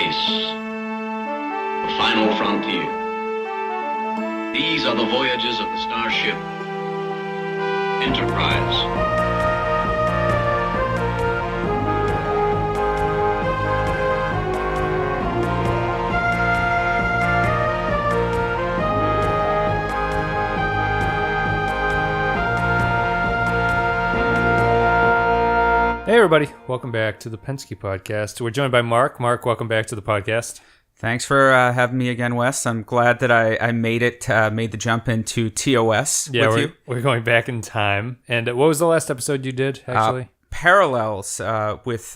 space, the final frontier. These are the voyages of the starship Enterprise. Hey everybody, welcome back to the Pensky Podcast. We're joined by Mark. Mark, welcome back to the podcast. Thanks for having me again, Wes. I'm glad that I made the jump into TOS with you. We're going back in time. And what was the last episode you did, actually? Parallels with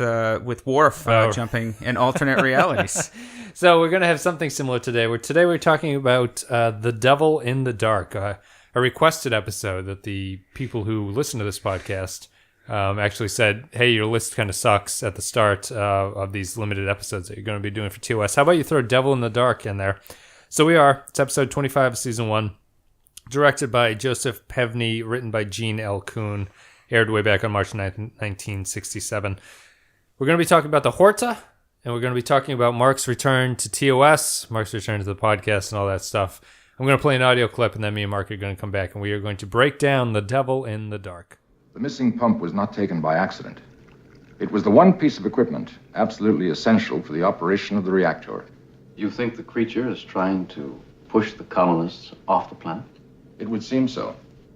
Worf jumping in alternate realities. So we're going to have something similar today. Today we're talking about The Devil in the Dark, a requested episode that the people who listen to this podcast actually said, hey, your list kind of sucks at the start of these limited episodes that you're going to be doing for TOS. How about you throw Devil in the Dark in there? So we are. It's episode 25 of season 1, directed by Joseph Pevney, written by Gene L. Kuhn, aired way back on March 9th, 1967. We're going to be talking about the Horta, and we're going to be talking about Mark's return to TOS, Mark's return to the podcast, and all that stuff. I'm going to play an audio clip, and then me and Mark are going to come back, and we are going to break down The Devil in the Dark. The missing pump was not taken by accident. It was the one piece of equipment absolutely essential for the operation of the reactor. You think the creature is trying to push the colonists off the planet? It would seem so.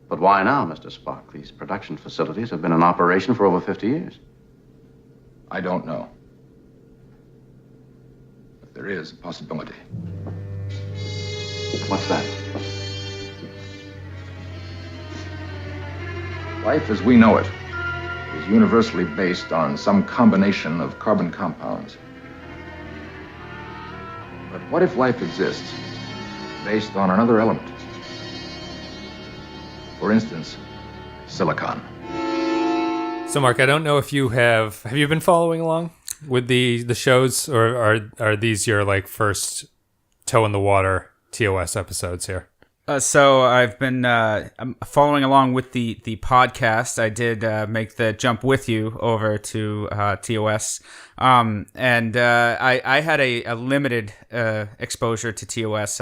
But why now, Mr. Spock? These production facilities have been in operation for over 50 years. I don't know. But there is a possibility. What's that? Life as we know it is universally based on some combination of carbon compounds. But what if life exists based on another element? For instance, silicon. So, Mark, I don't know if you have you been following along with the shows, or are these your first toe in the water TOS episodes here? So I've been following along with the podcast. I did make the jump with you over to TOS, and I had a limited exposure to TOS.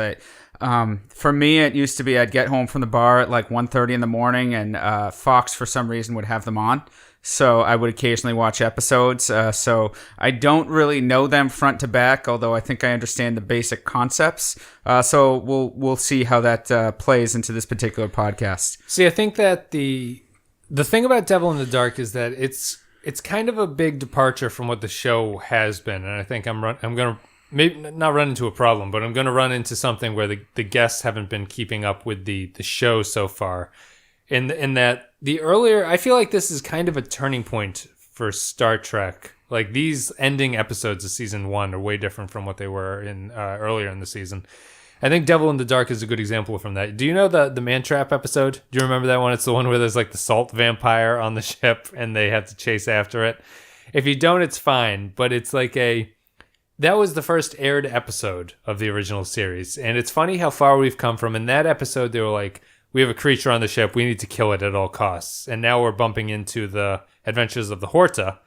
For me, it used to be I'd get home from the bar at 1:30 in the morning, and Fox for some reason would have them on. So I would occasionally watch episodes. So I don't really know them front to back, although I think I understand the basic concepts. So we'll see how that plays into this particular podcast. See, I think that the thing about Devil in the Dark is that it's kind of a big departure from what the show has been, and I think I'm going to maybe not run into a problem, but I'm going to run into something where the guests haven't been keeping up with the show so far. In that the earlier, I feel like this is kind of a turning point for Star Trek. These ending episodes of season 1 are way different from what they were in earlier in the season. I think Devil in the Dark is a good example from that. Do you know the Man Trap episode? Do you remember that one? It's the one where there's the salt vampire on the ship and they have to chase after it. If you don't, it's fine, but it's that was the first aired episode of the original series, and it's funny how far we've come from. In that episode, they were we have a creature on the ship, we need to kill it at all costs. And now we're bumping into the adventures of the Horta,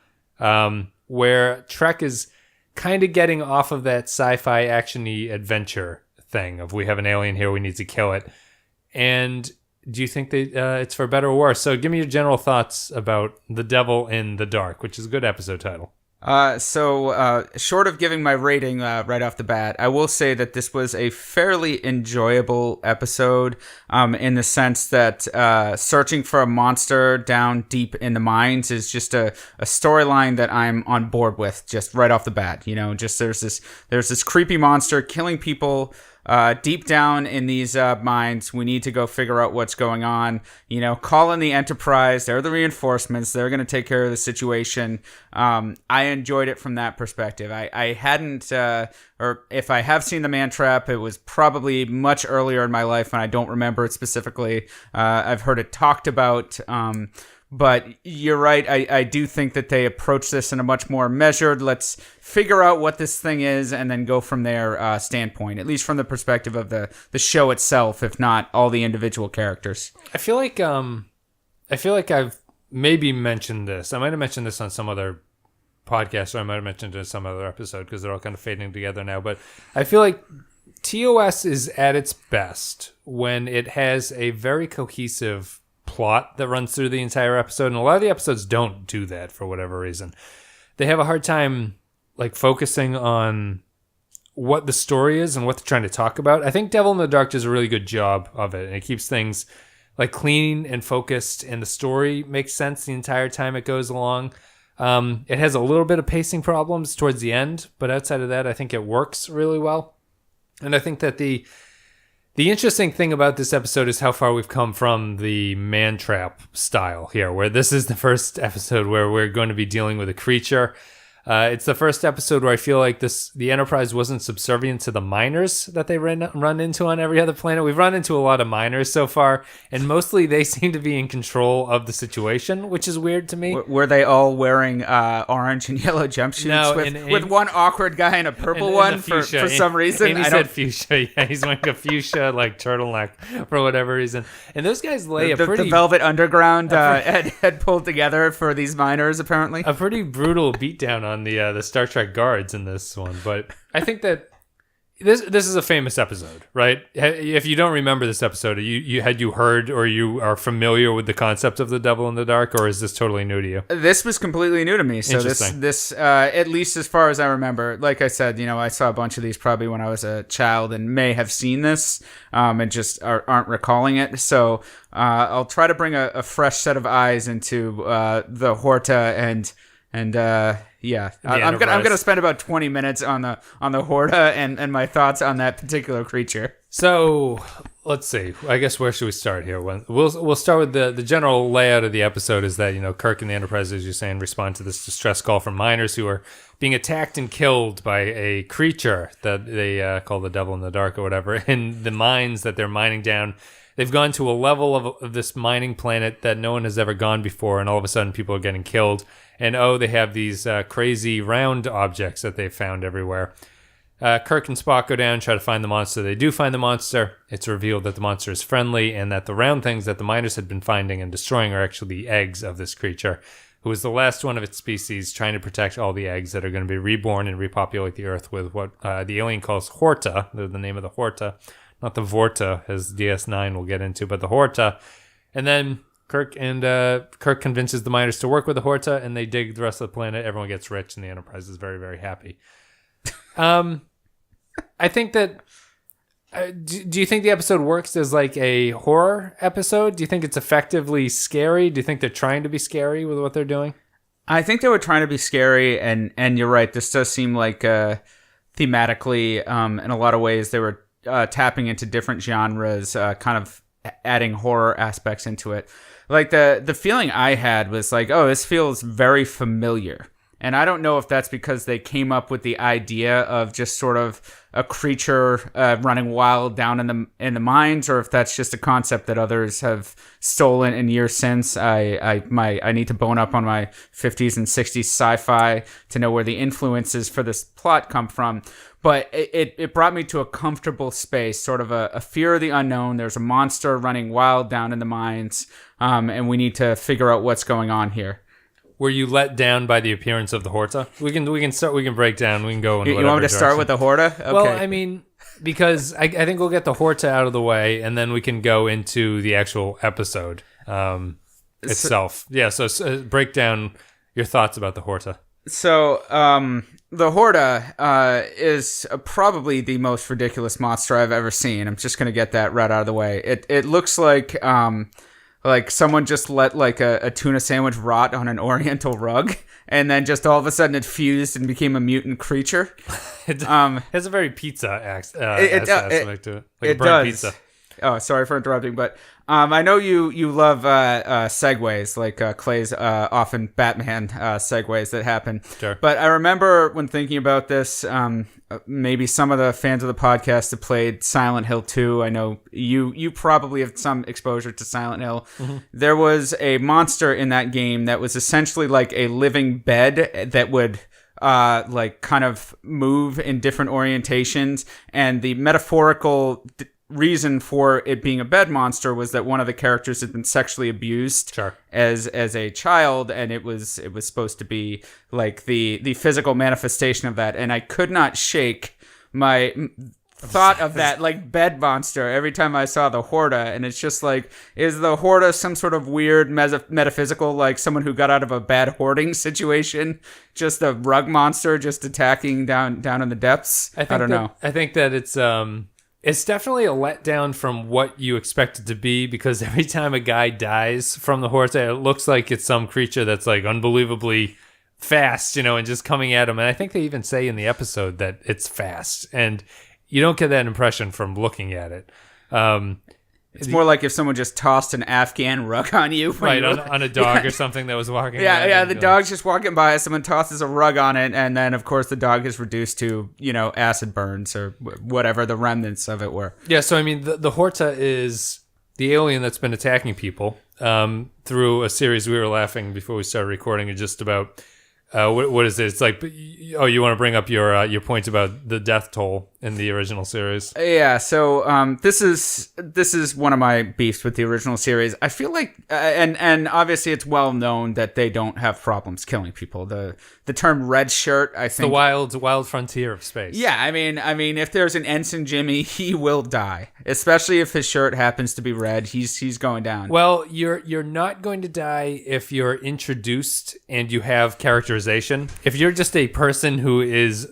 where Trek is kind of getting off of that sci-fi action-y adventure thing of we have an alien here, we need to kill it. And do you think that it's for better or worse? So give me your general thoughts about The Devil in the Dark, which is a good episode title. So short of giving my rating right off the bat, I will say that this was a fairly enjoyable episode in the sense that searching for a monster down deep in the mines is just a storyline that I'm on board with just right off the bat. Just there's this creepy monster killing people deep down in these mines. We need to go figure out what's going on. Call in the Enterprise. They're the reinforcements. They're going to take care of the situation. I enjoyed it from that perspective. I hadn't, or if I have seen The Man Trap, it was probably much earlier in my life, and I don't remember it specifically. I've heard it talked about. But you're right. I do think that they approach this in a much more measured, let's figure out what this thing is and then go from there standpoint, at least from the perspective of the show itself, if not all the individual characters. I feel like I've maybe mentioned this. I might have mentioned this on some other podcast, or I might have mentioned it in some other episode because they're all kind of fading together now. But I feel like TOS is at its best when it has a very cohesive plot that runs through the entire episode, and a lot of the episodes don't do that for whatever reason. They have a hard time like focusing on what the story is and what they're trying to talk about. I think Devil in the Dark does a really good job of it, and it keeps things like clean and focused, and the story makes sense the entire time it goes along. It has a little bit of pacing problems towards the end, but outside of that, I think it works really well. And I think that the interesting thing about this episode is how far we've come from the man trap style here, where this is the first episode where we're going to be dealing with a creature. It's the first episode where I feel like the Enterprise wasn't subservient to the miners that they run into on every other planet. We've run into a lot of miners so far, and mostly they seem to be in control of the situation, which is weird to me. Were they all wearing orange and yellow jumpsuits with one awkward guy and a purple one for some reason? And he said fuchsia. Yeah, he's wearing a fuchsia like turtleneck for whatever reason. And those guys lay the Velvet Underground had pulled together for these miners, apparently. A pretty brutal beatdown on the Star Trek guards in this one, but I think that this is a famous episode, right? If you don't remember this episode, you heard or you are familiar with the concept of the Devil in the Dark, or is this totally new to you? This was completely new to me. So this at least as far as I remember, like I said, I saw a bunch of these probably when I was a child and may have seen this and just aren't recalling it. So I'll try to bring a fresh set of eyes into the Horta and yeah, I'm gonna spend about 20 minutes on the Horta and my thoughts on that particular creature. So let's see. I guess where should we start here? We'll start with the general layout of the episode. Is that Kirk and the Enterprise, as you're saying, respond to this distress call from miners who are being attacked and killed by a creature that they call the Devil in the Dark or whatever in the mines that they're mining down. They've gone to a level of this mining planet that no one has ever gone before, and all of a sudden people are getting killed. And they have these crazy round objects that they've found everywhere. Kirk and Spock go down, try to find the monster. They do find the monster. It's revealed that the monster is friendly, and that the round things that the miners had been finding and destroying are actually the eggs of this creature, who is the last one of its species, trying to protect all the eggs that are going to be reborn and repopulate the Earth with what the alien calls Horta, the name of the Horta. Not the Vorta, as DS9 will get into, but the Horta. And then Kirk convinces the miners to work with the Horta, and they dig the rest of the planet. Everyone gets rich, and the Enterprise is very, very happy. I think that... do you think the episode works as like a horror episode? Do you think it's effectively scary? Do you think they're trying to be scary with what they're doing? I think they were trying to be scary, and you're right. This does seem like thematically, in a lot of ways, they were tapping into different genres, kind of adding horror aspects into it. Like the feeling I had was like, oh, this feels very familiar. And I don't know if that's because they came up with the idea of just sort of a creature running wild down in the mines, or if that's just a concept that others have stolen in years since. I need to bone up on my 50s and 60s sci-fi to know where the influences for this plot come from. But it brought me to a comfortable space, sort of a fear of the unknown. There's a monster running wild down in the mines, and we need to figure out what's going on here. Were you let down by the appearance of the Horta? We can break down. We can go in whatever You want me to start with the Horta? Okay. Well, I mean, because I think we'll get the Horta out of the way, and then we can go into the actual episode itself. So break down your thoughts about the Horta. So, the Horta is probably the most ridiculous monster I've ever seen. I'm just going to get that right out of the way. It looks like someone just let like a tuna sandwich rot on an oriental rug, and then just all of a sudden it fused and became a mutant creature. It has a very pizza aspect to it. Like a burnt pizza. Oh, sorry for interrupting, but I know you love segues, like Clay's often Batman segues that happen. Sure. But I remember when thinking about this, maybe some of the fans of the podcast have played Silent Hill 2. I know you probably have some exposure to Silent Hill. Mm-hmm. There was a monster in that game that was essentially like a living bed that would like kind of move in different orientations, and the metaphorical reason for it being a bed monster was that one of the characters had been sexually abused as a child, and it was supposed to be like the physical manifestation of that. And I could not shake my thought of that like bed monster every time I saw the Horta, and it's just like, is the Horta some sort of weird metaphysical, like someone who got out of a bad hoarding situation, just a rug monster just attacking down in the depths? I don't know. I think that it's definitely a letdown from what you expect it to be, because every time a guy dies from the Horta, it looks like it's some creature that's like unbelievably fast, and just coming at him. And I think they even say in the episode that it's fast, and you don't get that impression from looking at it. It's more like if someone just tossed an Afghan rug on you. Right, on a dog or something that was walking by. Yeah, the dog's just walking by, someone tosses a rug on it, and then, of course, the dog is reduced to, acid burns or whatever the remnants of it were. Yeah, so, I mean, the Horta is the alien that's been attacking people through a series we were laughing before we started recording just about... what is it? It's like, you want to bring up your points about the death toll in the original series? Yeah. So this is one of my beefs with the original series. I feel like, and obviously it's well known that they don't have problems killing people. The term red shirt, I think, the wild frontier of space. Yeah. I mean, if there's an Ensign Jimmy, he will die, especially if his shirt happens to be red. He's going down. Well, you're not going to die if you're introduced and you have characterization. If you're just a person who is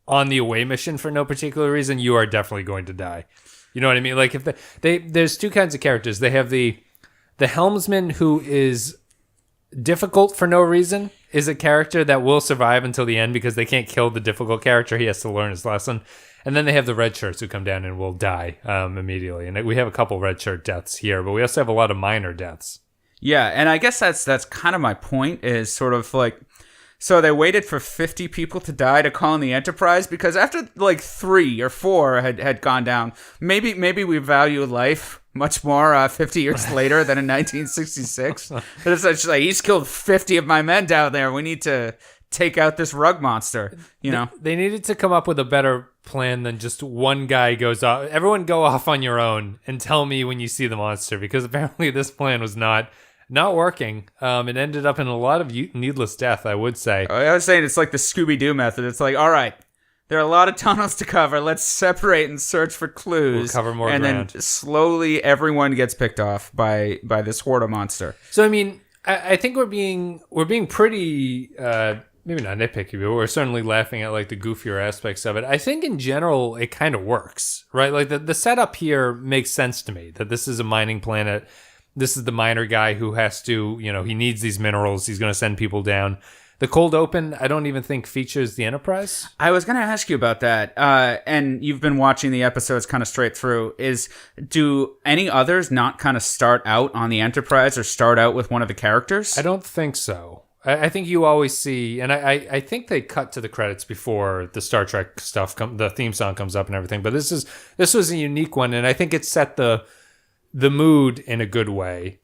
on the away mission for no particular reason, you are definitely going to die. You know what I mean? Like if there's two kinds of characters. They have the helmsman, who is difficult for no reason, is a character that will survive until the end because they can't kill the difficult character. He has to learn his lesson. And then they have the red shirts who come down and will die immediately. And we have a couple red shirt deaths here, but we also have a lot of minor deaths. Yeah, and I guess that's kind of my point, is sort of like, so they waited for 50 people to die to call in the Enterprise, because after like 3 or 4 had gone down, maybe we value life much more 50 years later than in 1966. But it's just like, he's killed 50 of my men down there. We need to take out this rug monster, They needed to come up with a better plan than just one guy goes off. Everyone go off on your own and tell me when you see the monster, because apparently this plan was not working. It ended up in a lot of needless death, I would say. I was saying it's like the Scooby-Doo method. It's like, all right, there are a lot of tunnels to cover. Let's separate and search for clues. We'll cover more ground. And then slowly everyone gets picked off by this Horta monster. So, I mean, I think we're being pretty... maybe not nitpicky, but we're certainly laughing at like the goofier aspects of it. I think in general, it kind of works, right? Like the setup here makes sense to me, that this is a mining planet. This is the miner guy who has to, he needs these minerals. He's going to send people down. The cold open, I don't even think features the Enterprise. I was going to ask you about that. And you've been watching the episodes kind of straight through. Do any others not kind of start out on the Enterprise or start out with one of the characters? I don't think so. I think you always see, and I think they cut to the credits before the Star Trek stuff, the theme song comes up and everything. But this was a unique one, and I think it set the mood in a good way.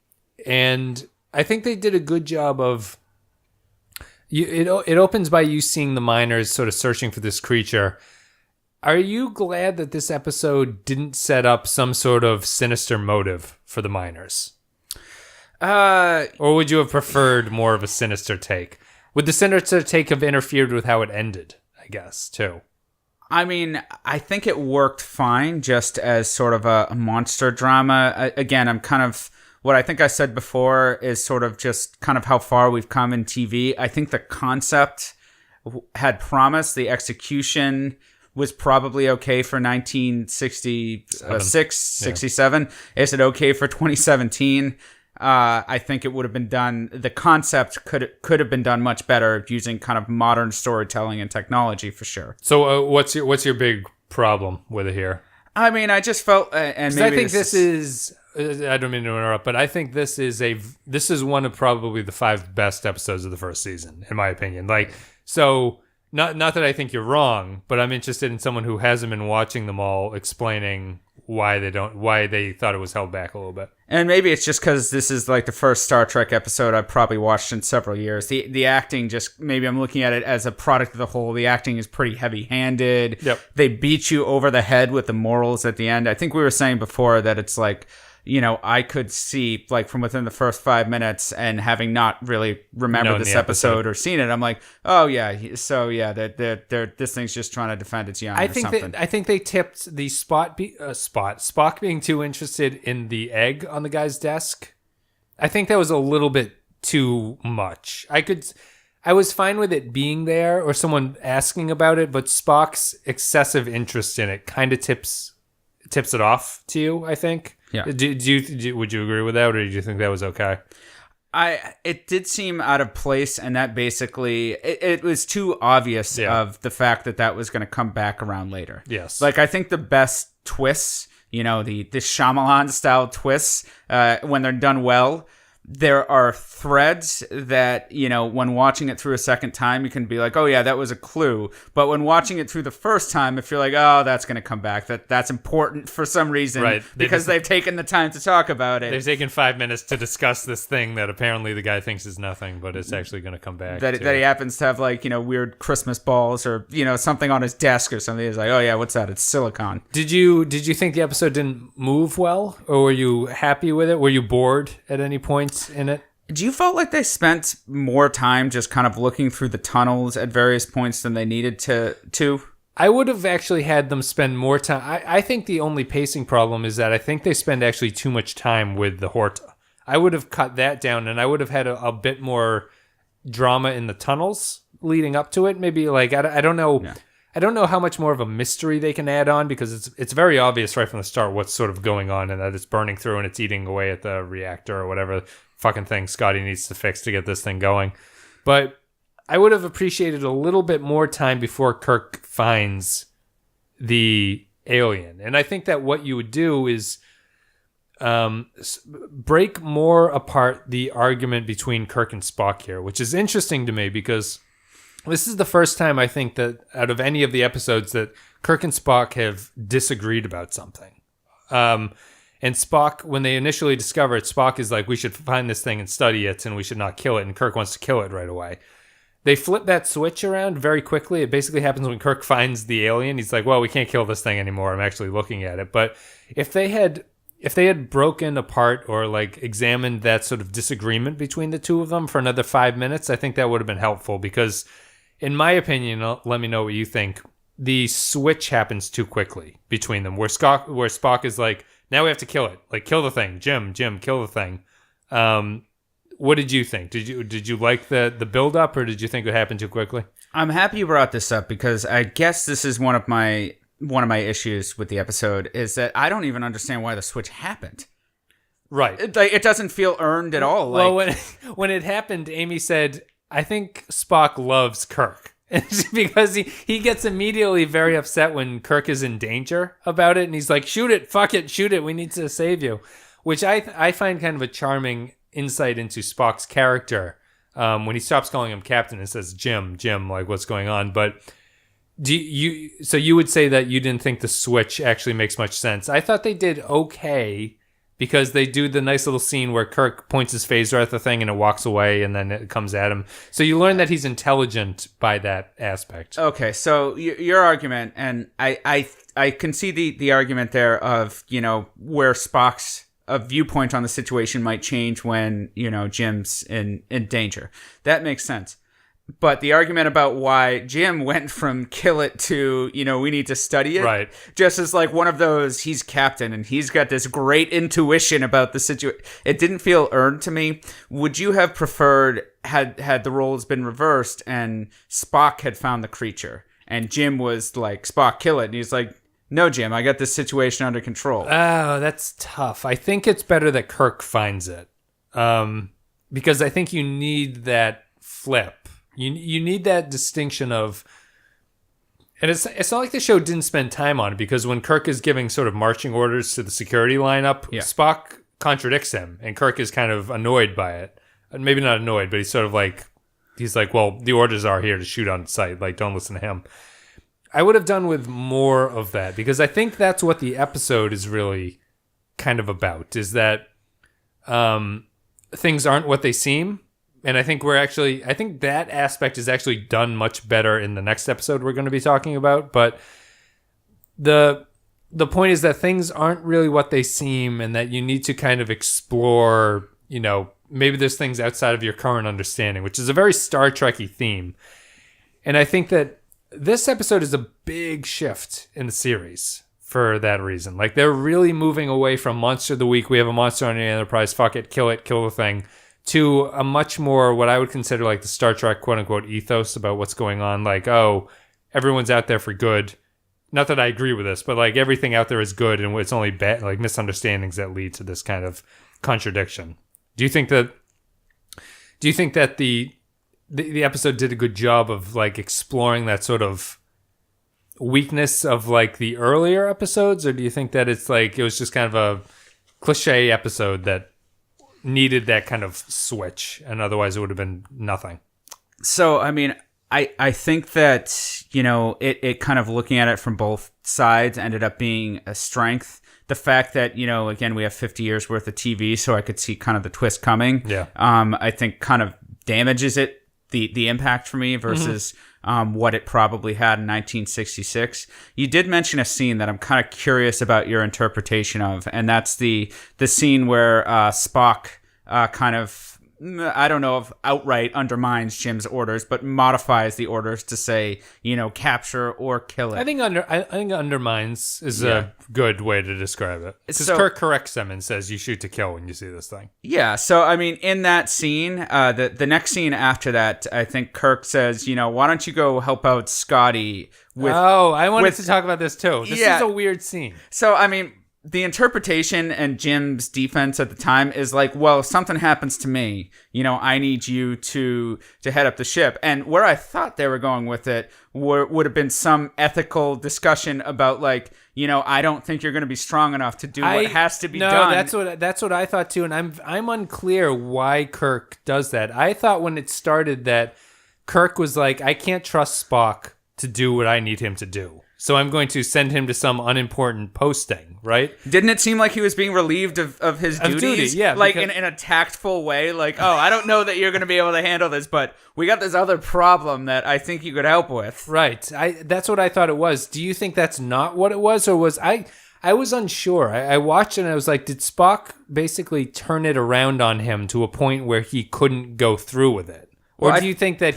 And I think they did a good job of... It opens by you seeing the miners sort of searching for this creature. Are you glad that this episode didn't set up some sort of sinister motive for the miners? Or would you have preferred more of a sinister take? Would the sinister take have interfered with how it ended, I guess, too? I mean, I think it worked fine just as sort of a monster drama. Again, I'm kind of... What I think I said before is sort of just kind of how far we've come in TV. I think the concept had promise. The execution was probably okay for 1966, 67. Is it okay for 2017? I think it would have been done. The concept could have been done much better using kind of modern storytelling and technology, for sure. So, what's your big problem with it here? I mean, I just felt, and maybe I think this is. I don't mean to interrupt, but I think this is one of probably the 5 best episodes of the first season, in my opinion. Like, so not that I think you're wrong, but I'm interested in someone who hasn't been watching them all explaining why they thought it was held back a little bit. And maybe it's just because this is like the first Star Trek episode I've probably watched in several years. The acting just, maybe I'm looking at it as a product of the whole. The acting is pretty heavy-handed. Yep. They beat you over the head with the morals at the end. I think we were saying before that it's like, I could see, like, from within the first 5 minutes and having not really remembered this episode or seen it, I'm like, oh, yeah, so, yeah, this thing's just trying to defend its young or something. I think they tipped the Spock being too interested in the egg on the guy's desk. I think that was a little bit too much. I was fine with it being there or someone asking about it, but Spock's excessive interest in it kind of tips it off to you, I think. Yeah. Would you agree with that, or did you think that was okay? It did seem out of place, and that basically it was too obvious of the fact that was going to come back around later. Yes. Like, I think the best twists, the Shyamalan style twists, when they're done well, there are threads that, when watching it through a second time, you can be like, oh yeah, that was a clue. But when watching it through the first time, if you're like, oh, that's going to come back, that's important for some reason, right? Because they've taken the time to talk about it. They've taken 5 minutes to discuss this thing that apparently the guy thinks is nothing, but it's actually going to come back. That he happens to have, like, weird Christmas balls or, something on his desk or something. He's like, oh yeah, what's that? It's silicon. Did you think the episode didn't move well, or were you happy with it? Were you bored at any point in it? Do you felt like they spent more time just kind of looking through the tunnels at various points than they needed to? I would have actually had them spend more time. I think the only pacing problem is that I think they spend actually too much time with the Horta. I would have cut that down, and I would have had a bit more drama in the tunnels leading up to it. Maybe, like, I don't know. Yeah. I don't know how much more of a mystery they can add on, because it's very obvious right from the start what's sort of going on, and that it's burning through and it's eating away at the reactor or whatever fucking thing Scotty needs to fix to get this thing going. But I would have appreciated a little bit more time before Kirk finds the alien. And I think that what you would do is break more apart the argument between Kirk and Spock here, which is interesting to me because this is the first time I think that out of any of the episodes that Kirk and Spock have disagreed about something. And Spock, when they initially discover it, Spock is like, we should find this thing and study it, and we should not kill it. And Kirk wants to kill it right away. They flip that switch around very quickly. It basically happens when Kirk finds the alien. He's like, well, we can't kill this thing anymore. I'm actually looking at it. But if they had broken apart or like examined that sort of disagreement between the two of them for another 5 minutes, I think that would have been helpful, because in my opinion, let me know what you think, the switch happens too quickly between them, where Spock is like, now we have to kill it. Like, kill the thing. Jim, kill the thing. What did you think? Did you like the build up, or did you think it happened too quickly? I'm happy you brought this up, because I guess this is one of my issues with the episode, is that I don't even understand why the switch happened. Right. It doesn't feel earned at all. Well, when it happened, Amy said, I think Spock loves Kirk. Because he gets immediately very upset when Kirk is in danger about it, and he's like, shoot it, fuck it, shoot it, we need to save you. Which I find kind of a charming insight into Spock's character when he stops calling him Captain and says, Jim, like, what's going on? But so you would say that you didn't think the switch actually makes much sense. I thought they did okay, because they do the nice little scene where Kirk points his phaser at the thing and it walks away and then it comes at him. So you learn that he's intelligent by that aspect. Okay, so your argument, and I can see the argument there of, where Spock's viewpoint on the situation might change when, Jim's in danger. That makes sense. But the argument about why Jim went from kill it to, we need to study it. Right. Just as like one of those, he's captain and he's got this great intuition about the situation. It didn't feel earned to me. Would you have preferred had the roles been reversed and Spock had found the creature and Jim was like, Spock, kill it. And he's like, no, Jim, I got this situation under control. Oh, that's tough. I think it's better that Kirk finds it. Because I think you need that flip. You need that distinction of, and it's not like the show didn't spend time on it, because when Kirk is giving sort of marching orders to the security lineup, Spock contradicts him, and Kirk is kind of annoyed by it. Maybe not annoyed, but he's sort of like, well, the orders are here to shoot on sight. Like, don't listen to him. I would have done with more of that, because I think that's what the episode is really kind of about, is that things aren't what they seem. And I think I think that aspect is actually done much better in the next episode we're going to be talking about. But the point is that things aren't really what they seem, and that you need to kind of explore, maybe there's things outside of your current understanding, which is a very Star Trek-y theme. And I think that this episode is a big shift in the series for that reason. Like, they're really moving away from Monster of the Week, we have a monster on the Enterprise, fuck it, kill the thing, to a much more, what I would consider like the Star Trek quote-unquote ethos about what's going on. Like, oh, everyone's out there for good. Not that I agree with this, but like everything out there is good, and it's only bad, like misunderstandings that lead to this kind of contradiction. Do you think that the episode did a good job of like exploring that sort of weakness of like the earlier episodes, or do you think that it's like it was just kind of a cliche episode that needed that kind of switch, and otherwise it would have been nothing? So, I mean, I think that, it kind of looking at it from both sides ended up being a strength. The fact that, again, we have 50 years worth of TV, so I could see kind of the twist coming. Yeah. I think kind of damages it, the impact for me versus what it probably had in 1966. You did mention a scene that I'm kind of curious about your interpretation of, and that's the scene where Spock kind of, I don't know if outright undermines Jim's orders, but modifies the orders to say, capture or kill it. I think undermines is a good way to describe it. Because Kirk corrects them and says you shoot to kill when you see this thing. Yeah, so I mean, in that scene, the next scene after that, I think Kirk says, why don't you go help out Scotty with... Oh, I wanted to talk about this too. This is a weird scene. So, I mean, the interpretation and Jim's defense at the time is like, well, if something happens to me, I need you to head up the ship. And where I thought they were going with it would have been some ethical discussion about like, I don't think you're going to be strong enough to do what has to be done. No, that's what I thought too. And I'm unclear why Kirk does that. I thought when it started that Kirk was like, I can't trust Spock to do what I need him to do, so I'm going to send him to some unimportant posting, right? Didn't it seem like he was being relieved of his duties? Yeah. Like in a tactful way, like, oh, I don't know that you're going to be able to handle this, but we got this other problem that I think you could help with. Right. That's what I thought it was. Do you think that's not what it was, or was I was unsure. I watched it and I was like, did Spock basically turn it around on him to a point where he couldn't go through with it? Or do you think that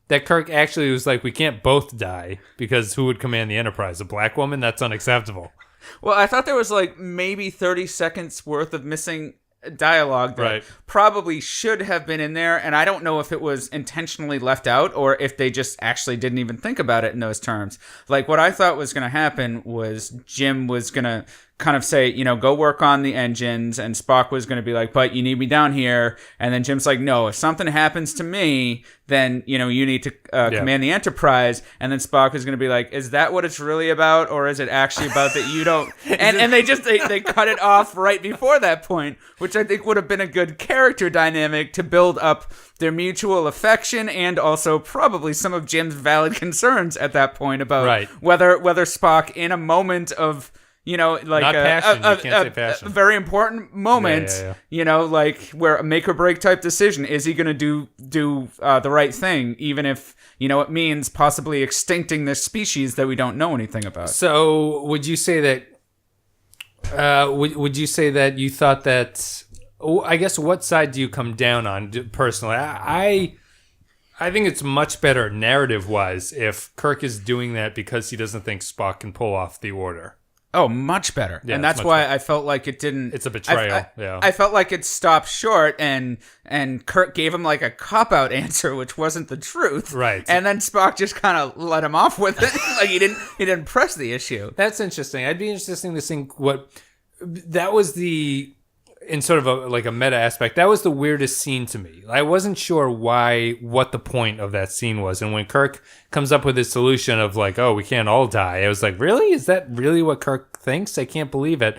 that Kirk actually was like, we can't both die, because who would command the Enterprise? A black woman? That's unacceptable. Well, I thought there was like maybe 30 seconds worth of missing dialogue that probably should have been in there, and I don't know if it was intentionally left out or if they just actually didn't even think about it in those terms. Like, what I thought was going to happen was Jim was going to kind of say, go work on the engines, and Spock was going to be like, but you need me down here, and then Jim's like, no, if something happens to me, then, you need to command the Enterprise, and then Spock is going to be like, is that what it's really about, or is it actually about that you don't... and they cut it off right before that point, which I think would have been a good character dynamic to build up their mutual affection, and also probably some of Jim's valid concerns at that point about whether Spock, in a moment of... like not passion. You can't say passion. A very important moment, like where a make or break type decision. Is he going to do the right thing, even if, it means possibly extincting this species that we don't know anything about? So would you say that, would you say that you thought that, I guess, what side do you come down on personally? I think it's much better narrative-wise if Kirk is doing that because he doesn't think Spock can pull off the order. Oh, much better. Yeah, and that's why I felt like it didn't... It's a betrayal, I felt like it stopped short, and Kirk gave him like a cop-out answer, which wasn't the truth. Right. And then Spock just kind of let him off with it. Like, he didn't press the issue. That's interesting. I'd be interested to see what... That was in sort of a meta aspect, that was the weirdest scene to me. I wasn't sure what the point of that scene was. And when Kirk comes up with his solution of like, oh, we can't all die, I was like, really? Is that really what Kirk thinks? I can't believe it.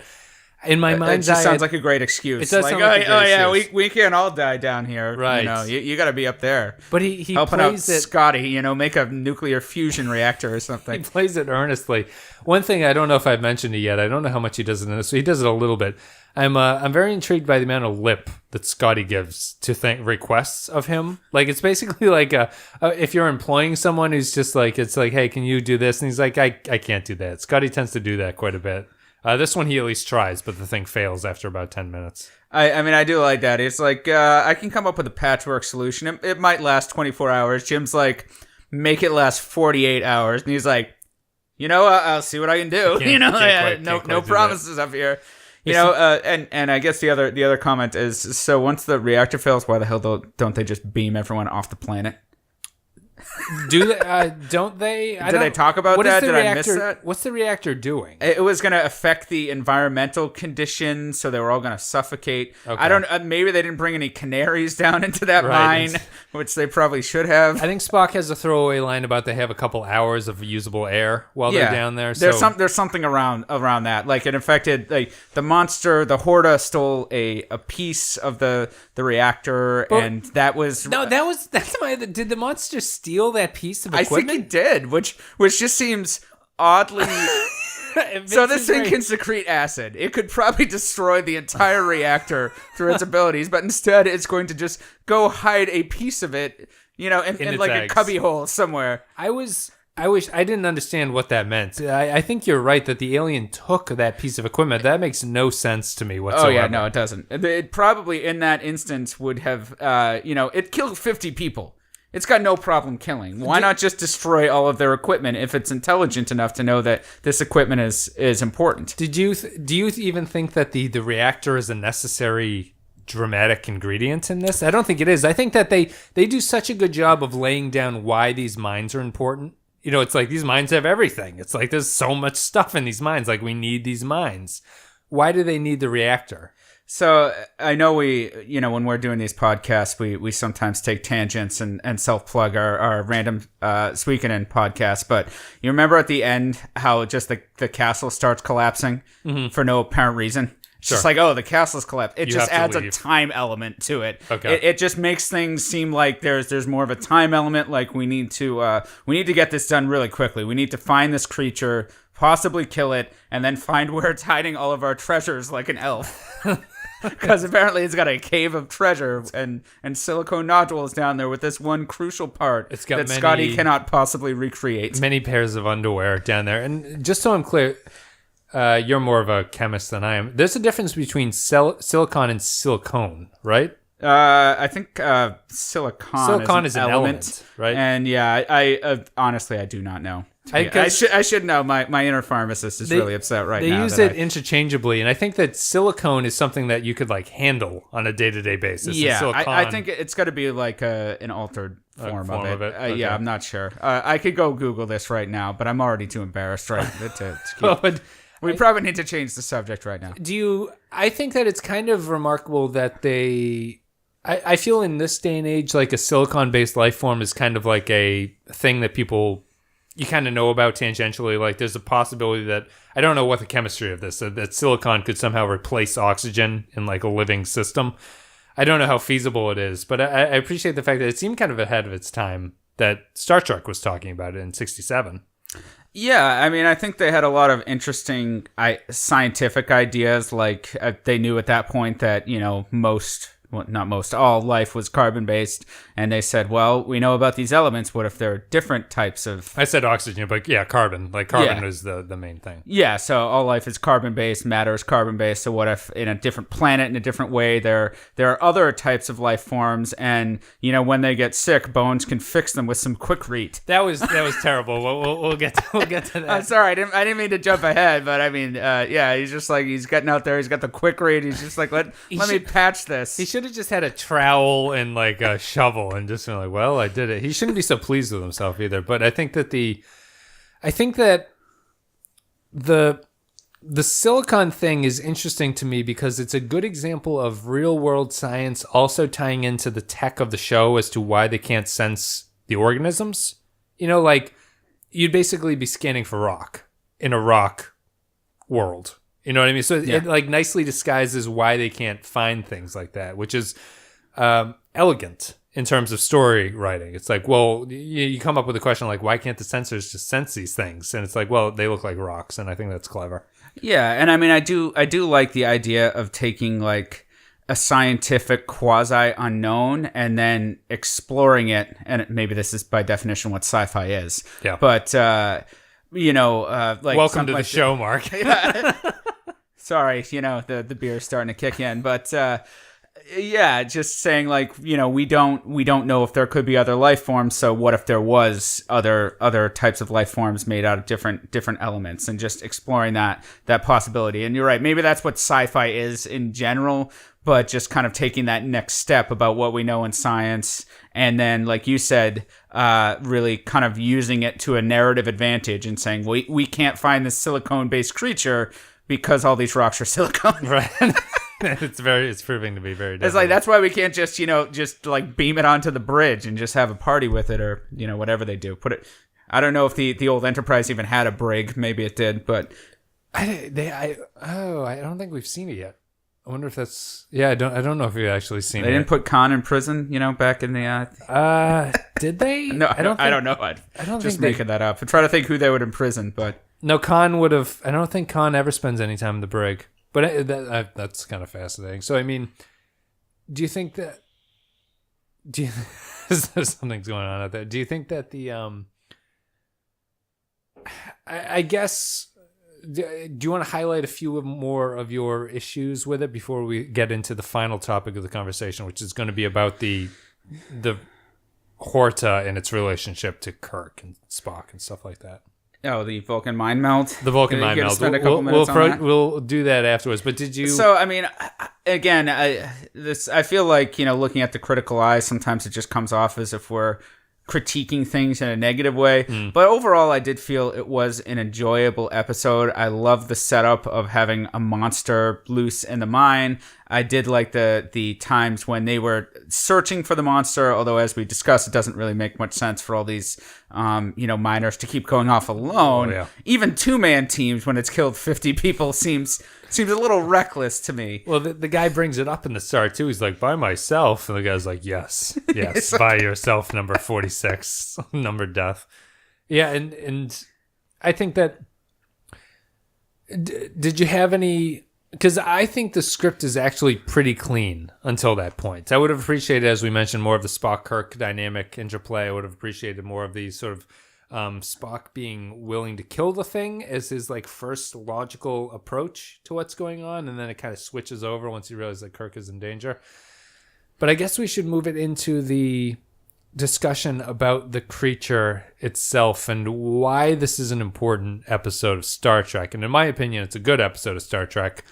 In my It mind's just eye, sounds like a great excuse. It does like, sound like a great oh yeah, excuse. we can't all die down here. Right. You know, you got to be up there. But he helping out plays it. Scotty, you know, make a nuclear fusion reactor or He something. plays it earnestly. One thing I don't know if I've mentioned it yet. I don't know how much he does in this. So he does it a little bit. I'm very intrigued by the amount of lip that Scotty gives to requests of him. Like it's basically like if you're employing someone who's just like it's like, hey, can you do this? And he's like, I can't do that. Scotty tends to do that quite a bit. This one he at least tries, but the thing fails after about 10 minutes. I mean, I do like that. It's like, I can come up with a patchwork solution. It might last 24 hours. Jim's like, make it last 48 hours. And he's like, you know, I'll see what I can do. No promises up here. You know, and I guess the other comment is, so once the reactor fails, why the hell don't they just beam everyone off the planet? Do they? Don't they? Did they talk about that? Did I miss that? What's the reactor doing? It was going to affect the environmental conditions, so they were all going to suffocate. Okay. I don't. Maybe they didn't bring any canaries down into that Right. mine, which they probably should have. I think Spock has a throwaway line about they have a couple hours of usable air while they're down there. So. There's something around that. Like it affected like the monster. The Horta stole a piece of the reactor, and that was Did the monster steal that piece of I equipment? think it did, which just seems oddly. So this thing can secrete acid. It could probably destroy the entire reactor through its abilities, but instead it's going to just go hide a piece of it, you know, in like eggs. a cubby hole somewhere. I wish I didn't understand what that meant. I think you're right that the alien took that piece of equipment. That makes no sense to me whatsoever. Oh yeah, no, it doesn't. It probably in that instance would have, it killed 50 people. It's got no problem killing. Why not just destroy all of their equipment if it's intelligent enough to know that this equipment is important? Do you even think that the reactor is a necessary dramatic ingredient in this? I don't think it is. I think that they do such a good job of laying down why these mines are important. You know, it's like these mines have everything. It's like there's so much stuff in these mines. Like we need these mines. Why do they need the reactor? So I know when we're doing these podcasts, we sometimes take tangents and self-plug our random Sweekinin podcast. But you remember at the end how just the castle starts collapsing for no apparent reason? It's just like, oh, the castle's collapsed. It just adds a time element to it. Okay. It just makes things seem like there's more of a time element. Like we need to get this done really quickly. We need to find this creature, possibly kill it, and then find where it's hiding all of our treasures like an elf. Because apparently it's got a cave of treasure and silicone nodules down there with this one crucial part that Scotty cannot possibly recreate. Many pairs of underwear down there. And just so I'm clear, you're more of a chemist than I am. There's a difference between silicon and silicone, right? I think silicon is an element, right? And yeah, I honestly I do not know. I should know. My inner pharmacist is really upset right now. They use it interchangeably, and I think that silicone is something that you could like handle on a day-to-day basis. Yeah, I think it's got to be like an altered form of it. Okay. Yeah, I'm not sure. I could go Google this right now, but I'm already too embarrassed to keep. We probably need to change the subject right now. I think that it's kind of remarkable that I feel in this day and age, like a silicon-based life form is kind of like a thing that people, you kind of know about tangentially. Like there's a possibility that, I don't know what the chemistry of this, that silicon could somehow replace oxygen in like a living system. I don't know how feasible it is, but I appreciate the fact that it seemed kind of ahead of its time that Star Trek was talking about it in 1967. Yeah, I mean, I think they had a lot of interesting scientific ideas. Like they knew at that point that, all life was carbon-based. And they said, well, we know about these elements. What if there are different types of... I said oxygen, but yeah, carbon. Like carbon is the main thing. Yeah, so all life is carbon-based, matter is carbon-based. So what if in a different planet, in a different way, there are other types of life forms, and, when they get sick, Bones can fix them with some quick-read. That was terrible. We'll get to that. I'm sorry, I didn't mean to jump ahead, but I mean, he's just like, he's getting out there, he's got the quick-read, he's just like, let me patch this. He should have just had a trowel and like a shovel and just been like, well, I did it. He shouldn't be so pleased with himself either. But I think that the silicon thing is interesting to me because it's a good example of real world science also tying into the tech of the show as to why they can't sense the organisms. Like you'd basically be scanning for rock in a rock world. You know what I mean? So it like nicely disguises why they can't find things like that, which is elegant in terms of story writing. It's like, well, you come up with a question like, why can't the sensors just sense these things? And it's like, well, they look like rocks, and I think that's clever. Yeah, and I mean, I do like the idea of taking like a scientific quasi unknown and then exploring it. And maybe this is by definition what sci-fi is. Yeah. But like welcome to the show, Mark. Sorry, the beer's starting to kick in, but. Yeah, just saying like, we don't know if there could be other life forms. So what if there was other types of life forms made out of different elements, and just exploring that possibility. And you're right, maybe that's what sci-fi is in general, but just kind of taking that next step about what we know in science, and then like you said, really kind of using it to a narrative advantage and saying we can't find this silicone-based creature because all these rocks are silicone. Right. It's proving to be very difficult. It's like, that's why we can't just like beam it onto the bridge and just have a party with it, or whatever they do. I don't know if the old Enterprise even had a brig. Maybe it did, but I don't think we've seen it yet. I wonder if that's I don't know if we've actually seen it. They didn't put Khan in prison, back in the did they? No, I don't know. I don't just making that up. I'm trying to think who they would imprison, but no, Khan would have. I don't think Khan ever spends any time in the brig. But that's kind of fascinating. So, I mean, do you think that... something's going on out there. Do you think that the... I guess... Do you want to highlight a few more of your issues with it before we get into the final topic of the conversation, which is going to be about the Horta and its relationship to Kirk and Spock and stuff like that? Oh, the Vulcan mind-meld? The Vulcan mind-meld. Spend a couple minutes on that? We'll do that afterwards. But did you... So, I mean, again, I feel like, looking at the critical eye, sometimes it just comes off as if we're critiquing things in a negative way. But overall, I did feel it was an enjoyable episode. I love the setup of having a monster loose in the mine. I did like the times when they were searching for the monster, although as we discussed, it doesn't really make much sense for all these, miners to keep going off alone. Oh, yeah. Even two-man teams, when it's killed 50 people, seems a little reckless to me. Well, the guy brings it up in the start, too. He's like, by myself. And the guy's like, yes, by yourself, number 46, number death. Yeah, and I think that... Did you have any... Because I think the script is actually pretty clean until that point. I would have appreciated, as we mentioned, more of the Spock-Kirk dynamic interplay. I would have appreciated more of the sort of Spock being willing to kill the thing as his like first logical approach to what's going on, and then it kind of switches over once he realizes that Kirk is in danger. But I guess we should move it into the discussion about the creature itself and why this is an important episode of Star Trek. And in my opinion, it's a good episode of Star Trek,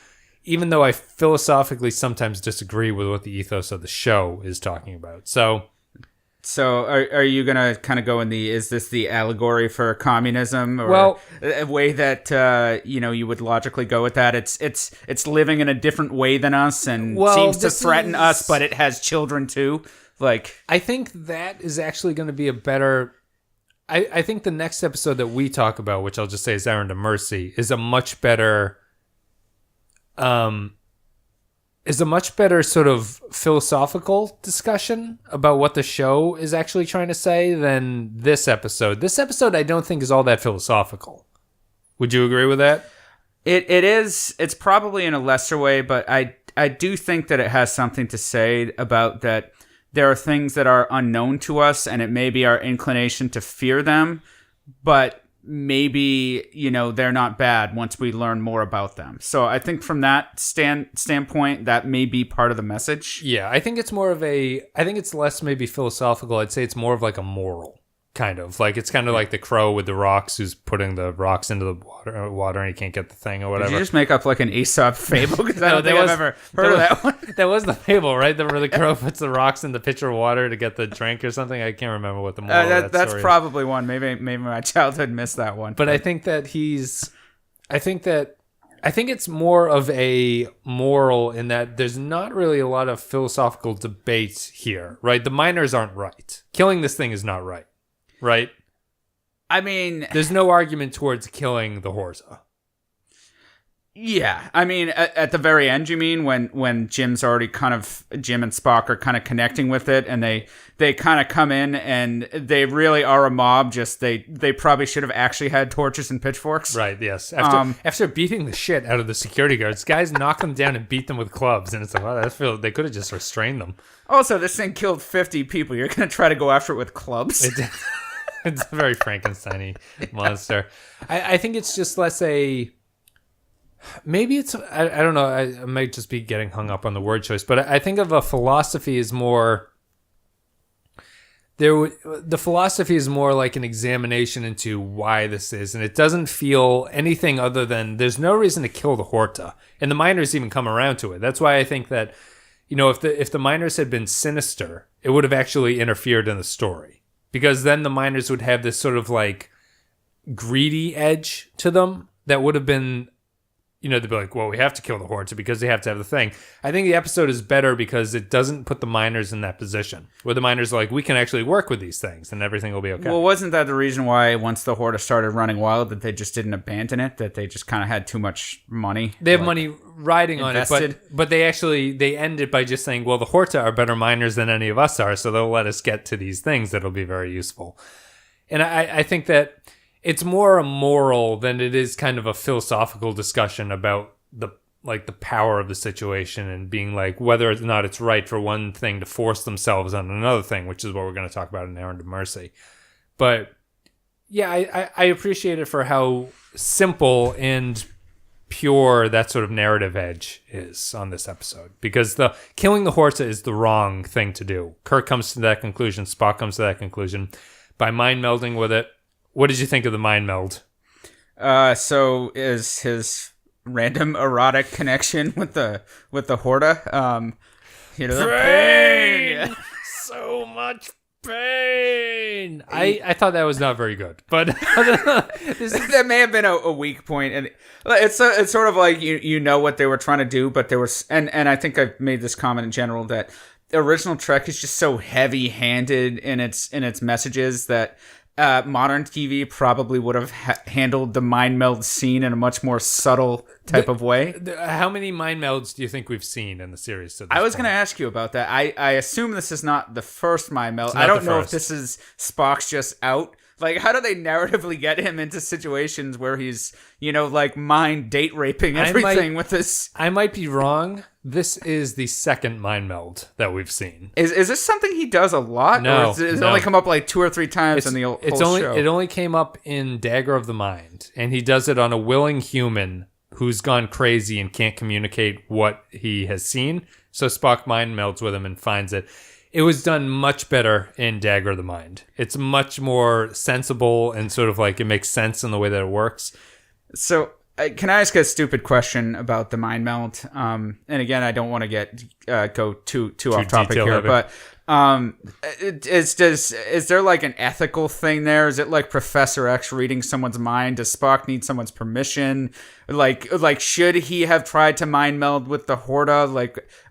even though I philosophically sometimes disagree with what the ethos of the show is talking about. So are you going to kind of go in is this the allegory for communism, or a way that, you would logically go with that? It's living in a different way than us and seems to threaten us, but it has children too. Like, I think that is actually going to be a better... I think the next episode that we talk about, which I'll just say is Errand of Mercy, is a much better... sort of philosophical discussion about what the show is actually trying to say than this episode. This episode, I don't think, is all that philosophical. Would you agree with that? It is. It's probably in a lesser way, but I do think that it has something to say about that. There are things that are unknown to us, and it may be our inclination to fear them, but maybe, they're not bad once we learn more about them. So I think from that standpoint, that may be part of the message. Yeah, I think it's less maybe philosophical. I'd say it's more of like a moral. Kind of like it's kind of like the crow with the rocks who's putting the rocks into the water and he can't get the thing or whatever. Did you just make up like an Aesop fable? Because I don't think I've ever heard of that one. That was the fable, right? Where the crow puts the rocks in the pitcher of water to get the drink or something. I can't remember what the moral of that that's story probably is. One. Maybe my childhood missed that one. But I think that I think it's more of a moral in that there's not really a lot of philosophical debate here, right? The miners aren't right. Killing this thing is not right. Right? I mean... There's no argument towards killing the Horta. Yeah, I mean, at the very end, you mean when Jim and Spock are kind of connecting with it, and they kind of come in and they really are a mob. Just they probably should have actually had torches and pitchforks. Right. Yes. After beating the shit out of the security guards, guys knock them down and beat them with clubs, and it's like, wow, they could have just restrained them. Also, this thing killed 50 people. You're gonna try to go after it with clubs? It's a very Frankenstein-y monster. I think it's just less a. Maybe it's, I don't know, I might just be getting hung up on the word choice, but I think of a philosophy as more, the philosophy is more like an examination into why this is, and it doesn't feel anything other than there's no reason to kill the Horta, and the miners even come around to it. That's why I think that, if the miners had been sinister, it would have actually interfered in the story, because then the miners would have this sort of like greedy edge to them that would have been, they'd be like, well, we have to kill the Horta because they have to have the thing. I think the episode is better because it doesn't put the miners in that position where the miners are like, we can actually work with these things and everything will be okay. Well, wasn't that the reason why once the Horta started running wild that they just didn't abandon it, that they just kind of had too much money? They have money riding invested on it, but they end it by just saying, well, the Horta are better miners than any of us are, so they'll let us get to these things that'll be very useful. And I think that it's more a moral than it is kind of a philosophical discussion about the power of the situation and being like whether or not it's right for one thing to force themselves on another thing, which is what we're going to talk about in Errand of Mercy. But yeah, I appreciate it for how simple and pure that sort of narrative edge is on this episode, because the killing the Horta is the wrong thing to do. Kirk comes to that conclusion. Spock comes to that conclusion by mind melding with it. What did you think of the mind meld? So is his random erotic connection with the Horta? Pain! So much pain! I thought that was not very good, but that may have been a weak point, and it's sort of like you know what they were trying to do, but there was and I think I've made this comment in general that the original Trek is just so heavy-handed in its messages that. Modern TV probably would have handled the mind meld scene in a much more subtle type of way. How many mind melds do you think we've seen in the series? I was going to ask you about that. I assume this is not the first mind meld. I don't know if this is Spock's just out. Like, how do they narratively get him into situations where he's, mind date raping everything with this? I might be wrong. This is the second mind meld that we've seen. Is this something he does a lot? No. Or does it only come up like 2 or 3 times in the whole show? It only came up in Dagger of the Mind, and he does it on a willing human who's gone crazy and can't communicate what he has seen. So Spock mind melds with him and finds it. It was done much better in Dagger of the Mind. It's much more sensible and sort of like it makes sense in the way that it works. So, can I ask a stupid question about the mind meld? And again, I don't want to go too off topic here, but is there like an ethical thing there? Is it like Professor X reading someone's mind? Does Spock need someone's permission? Like should he have tried to mind meld with the Horta?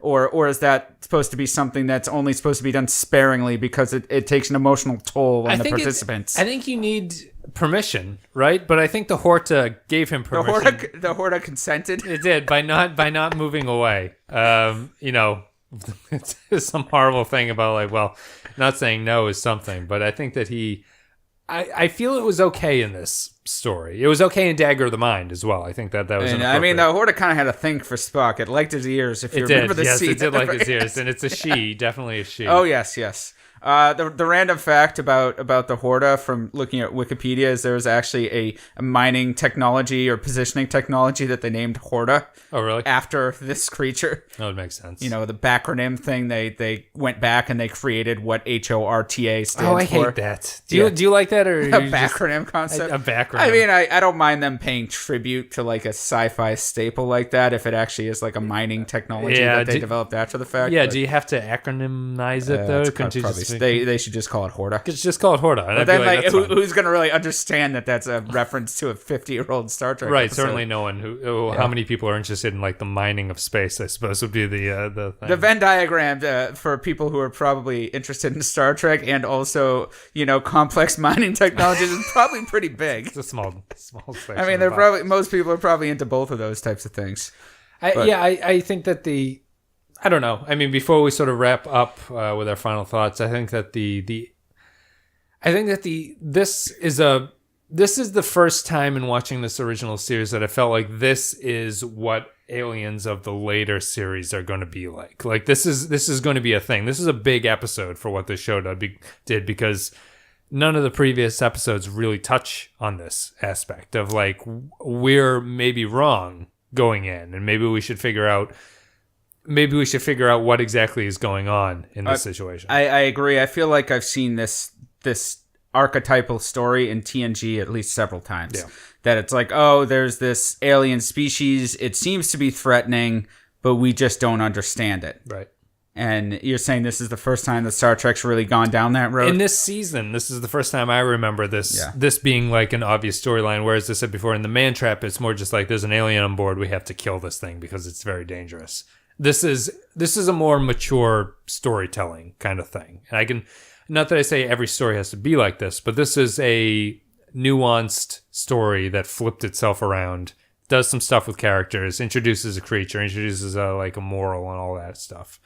Or is that supposed to be something that's only supposed to be done sparingly because it takes an emotional toll on the participants? I think you need permission, right? But I think the Horta gave him permission. The Horta consented. It did by not moving away. It's some horrible thing about not saying no is something, but I think that I feel it was okay in this story. It was okay in Dagger of the Mind as well. I think that was I mean, the Horta kind of had a thing for Spock. It liked his ears, if you remember the scene. Yes, it did like his ears, and it's a she, definitely a she. Oh, yes. The random fact about the Horta from looking at Wikipedia is there was actually a mining technology or positioning technology that they named Horta. Oh, really? After this creature. Oh, it makes sense. The backronym thing, they went back and they created what HORTA stands for. Oh, I hate that. Do you like that? Or a backronym concept? A backronym. I mean, I don't mind them paying tribute to like a sci-fi staple like that if it actually is like a mining technology that they developed after the fact. Yeah, do you have to acronymize it though? Couldn't you just they should just call it Horta. Just call it Horta. And But then, that's fine. who's going to really understand that that's a reference to a 50-year-old Star Trek Right, episode? certainly no one how many people are interested in like the mining of space, I suppose would be the thing. The Venn diagram for people who are probably interested in Star Trek and also, complex mining technologies is probably pretty big. It's a small space. I mean, most people are probably into both of those types of things. I think that I don't know. I mean, before we sort of wrap up with our final thoughts, I think that this is the first time in watching this original series that I felt like this is what aliens of the later series are going to be like. Like this is going to be a thing. This is a big episode for what the show did because none of the previous episodes really touch on this aspect of like we're maybe wrong going in, and maybe we should figure out what exactly is going on in this situation. I agree. I feel like I've seen this archetypal story in TNG at least several times. Yeah. That it's like, oh, there's this alien species. It seems to be threatening, but we just don't understand it. Right. And you're saying this is the first time that Star Trek's really gone down that road? In this season, this is the first time I remember this being like an obvious storyline, whereas I said before in the Man Trap, it's more just like there's an alien on board, we have to kill this thing because it's very dangerous. This is a more mature storytelling kind of thing. And not that I say every story has to be like this, but this is a nuanced story that flipped itself around, does some stuff with characters, introduces a creature, introduces a moral and all that stuff.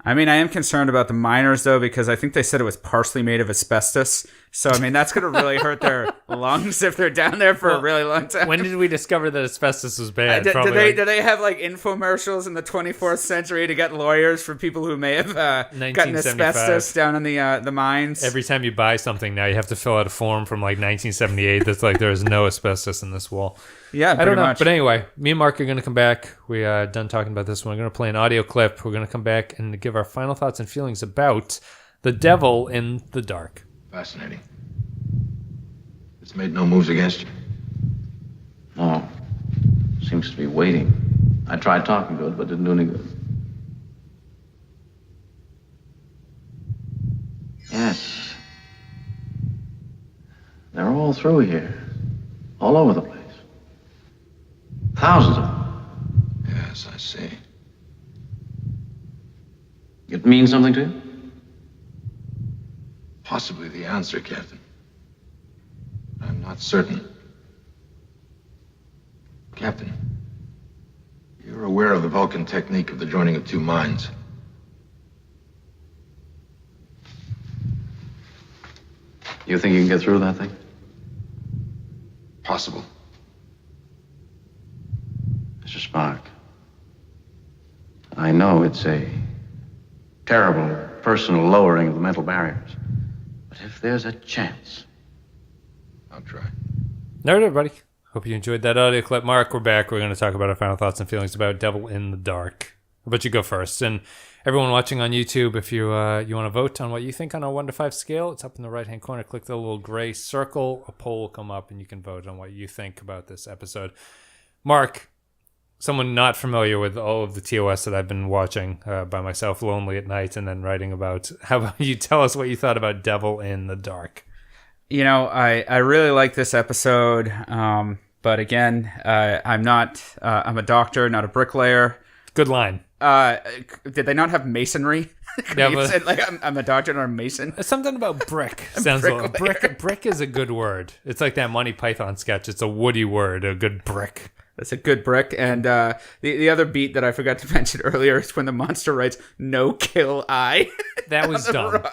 I mean, I am concerned about the miners, though, because I think they said it was partially made of asbestos. So, I mean, that's going to really hurt their lungs if they're down there for a really long time. When did we discover that asbestos was bad? Do they have, infomercials in the 24th century to get lawyers for people who may have gotten asbestos down in the mines? Every time you buy something now, you have to fill out a form from, 1978 that's like, there's no asbestos in this wall. Yeah, I don't know. much. But anyway, me and Mark are going to come back. We are done talking about this one. We're going to play an audio clip. We're going to come back and give our final thoughts and feelings about The Devil in the Dark. Fascinating. It's made no moves against you. No. Seems to be waiting. I tried talking to it, but didn't do any good. Yes. They're all through here. All over the place. Thousands of them. Yes, I see. It means something to you? Possibly the answer, Captain. I'm not certain. Captain, you're aware of the Vulcan technique of the joining of two minds. You think you can get through that thing? Possible. Mr. Spock, I know it's a terrible personal lowering of the mental barriers, but if there's a chance... I'll try. All right, everybody. Hope you enjoyed that audio clip. Mark, we're back. We're going to talk about our final thoughts and feelings about Devil in the Dark. How about you go first? And everyone watching on YouTube, if you want to vote on what you think on a 1 to 5 scale, it's up in the right-hand corner. Click the little gray circle. A poll will come up, and you can vote on what you think about this episode. Mark, someone not familiar with all of the TOS that I've been watching by myself, lonely at night, and then writing about, how about you tell us what you thought about Devil in the Dark? I really like this episode, but again, I'm a doctor, not a bricklayer. Good line. Did they not have masonry? Yeah, You but said, I'm a doctor, not a mason. something about brick sounds brick is a good word. It's like that Monty Python sketch. It's a woody word, a good brick. That's a good brick. And the other beat that I forgot to mention earlier is when the monster writes, "No kill I." That was dumb.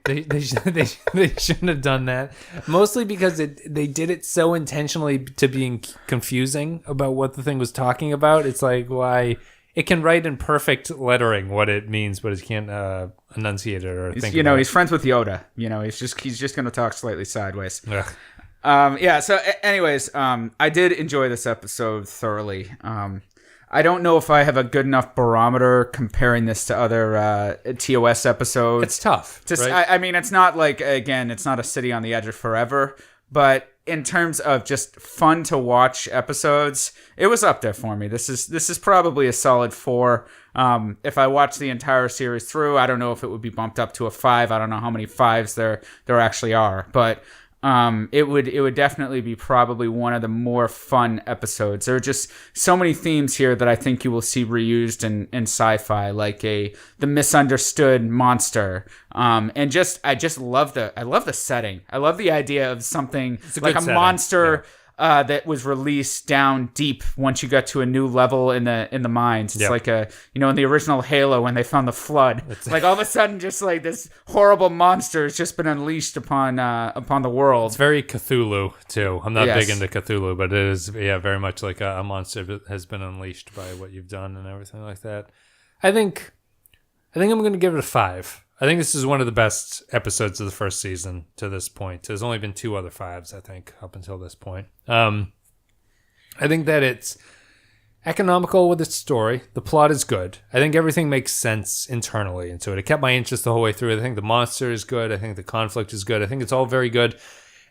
They shouldn't have done that. Mostly because they did it so intentionally to being confusing about what the thing was talking about. It's like, why? It can write in perfect lettering what it means, but it can't enunciate it or think about it. He's friends with Yoda. He's just going to talk slightly sideways. Ugh. So anyways, I did enjoy this episode thoroughly. I don't know if I have a good enough barometer comparing this to other TOS episodes. It's tough. Right? I mean, it's not like, again, it's not a City on the Edge of Forever, but in terms of just fun to watch episodes, it was up there for me. This is probably a solid 4. If I watched the entire series through, I don't know if it would be bumped up to a 5. I don't know how many 5s there actually are, but it would definitely be probably one of the more fun episodes. There are just so many themes here that I think you will see reused in sci-fi, like the misunderstood monster. And I just love the setting. I love the idea of something like a setting. monster. That was released down deep once you got to a new level in the mines. It's like in the original Halo when they found the flood. Like all of a sudden, just like this horrible monster has just been unleashed upon the world. It's very Cthulhu too. I'm not big into Cthulhu, but it is very much like a monster that has been unleashed by what you've done and everything like that. I think I'm going to give it a 5. I think this is one of the best episodes of the first season to this point. There's only been 2 other 5s, I think, up until this point. I think that it's economical with its story. The plot is good. I think everything makes sense internally into it. It kept my interest the whole way through. I think the monster is good. I think the conflict is good. I think it's all very good.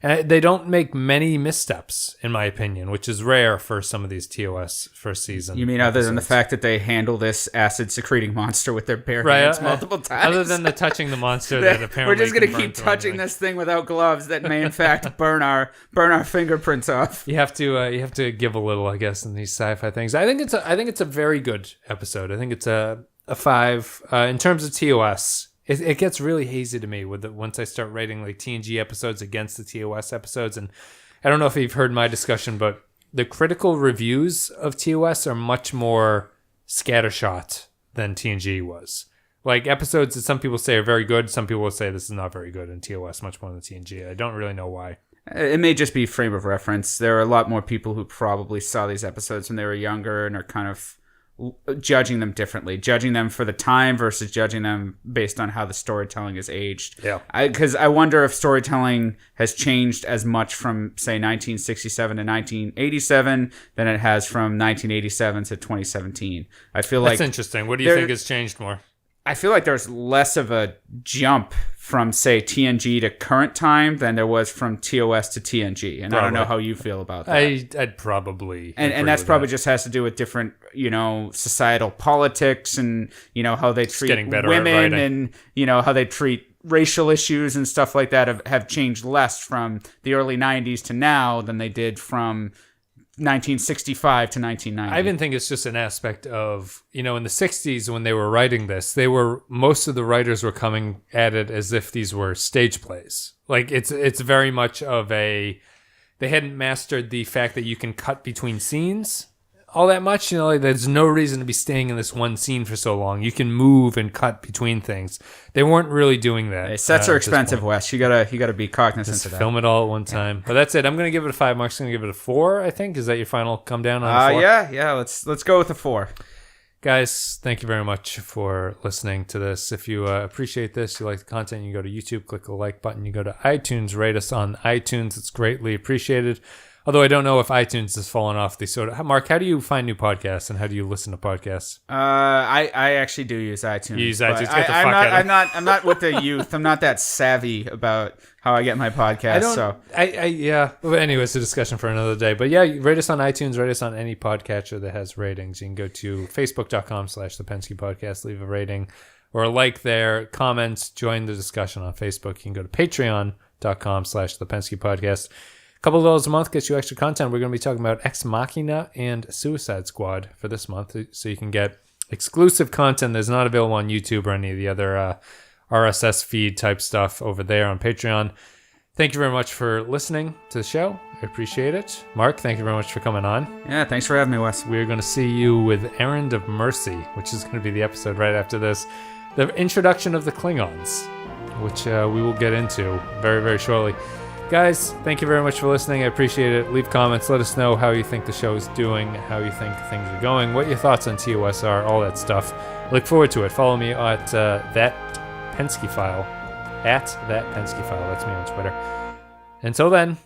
And they don't make many missteps, in my opinion, which is rare for some of these TOS first season. You mean other than the fact that they handle this acid-secreting monster with their bare hands multiple times? Other than the touching the monster that apparently we're just going to keep touching this thing without gloves that may in fact burn our fingerprints off. You have to give a little, I guess, in these sci-fi things. I think it's a very good episode. I think it's a 5 in terms of TOS. It gets really hazy to me once I start writing like TNG episodes against the TOS episodes. And I don't know if you've heard my discussion, but the critical reviews of TOS are much more scattershot than TNG was. Like episodes that some people say are very good, some people will say this is not very good in TOS, much more than TNG. I don't really know why. It may just be frame of reference. There are a lot more people who probably saw these episodes when they were younger and are kind of judging them differently, judging them for the time versus judging them based on how the storytelling is aged. Yeah. Because I wonder if storytelling has changed as much from, say, 1967 to 1987 than it has from 1987 to 2017. I feel like... That's interesting. What do you think has changed more? I feel like there's less of a jump from, say, TNG to current time than there was from TOS to TNG. And probably. I don't know how you feel about that. I'd probably and that's probably just has to do with different, societal politics and, how they treat women and, how they treat racial issues and stuff like that have changed less from the early 90s to now than they did from 1965 to 1990. I even think it's just an aspect of, in the 60s when they were writing this, most of the writers were coming at it as if these were stage plays. Like it's very much of they hadn't mastered the fact that you can cut between scenes all that much. There's no reason to be staying in this one scene for so long. You can move and cut between things. They weren't really doing that. Hey, sets are expensive, Wes. You gotta be cognizant of that. Film it all at one time. But that's it. I'm gonna give it a 5. Mark's gonna give it a 4. I think. Is that your final come down on? 4? Yeah. Let's go with a 4. Guys, thank you very much for listening to this. If you appreciate this, you like the content, you go to YouTube, click the like button. You go to iTunes, rate us on iTunes. It's greatly appreciated. Although I don't know if iTunes has fallen off the sort of... Mark, how do you find new podcasts and how do you listen to podcasts? I actually do use iTunes. You use iTunes? Get the fuck out of it. I'm not with the youth. I'm not that savvy about how I get my podcasts. Yeah. But anyway, it's a discussion for another day. But yeah, rate us on iTunes. Rate us on any podcatcher that has ratings. You can go to facebook.com/The Pensky Podcast. Leave a rating or a like there. Comments. Join the discussion on Facebook. You can go to patreon.com/The Pensky Podcast. Couple of dollars a month gets you extra content. We're going to be talking about Ex Machina and Suicide Squad for this month, so you can get exclusive content that's not available on YouTube or any of the other RSS feed type stuff over there on Patreon. Thank you very much for listening to the show. I appreciate it. Mark, thank you very much for coming on. Yeah, thanks for having me, Wes. We're going to see you with Errand of Mercy, which is going to be the episode right after this. The introduction of the Klingons, which we will get into very, very shortly. Guys, thank you very much for listening. I appreciate it. Leave comments. Let us know how you think the show is doing, how you think things are going, what your thoughts on TOS are, all that stuff. Look forward to it. Follow me at that Pensky File. At that Pensky File. That's me on Twitter. Until then,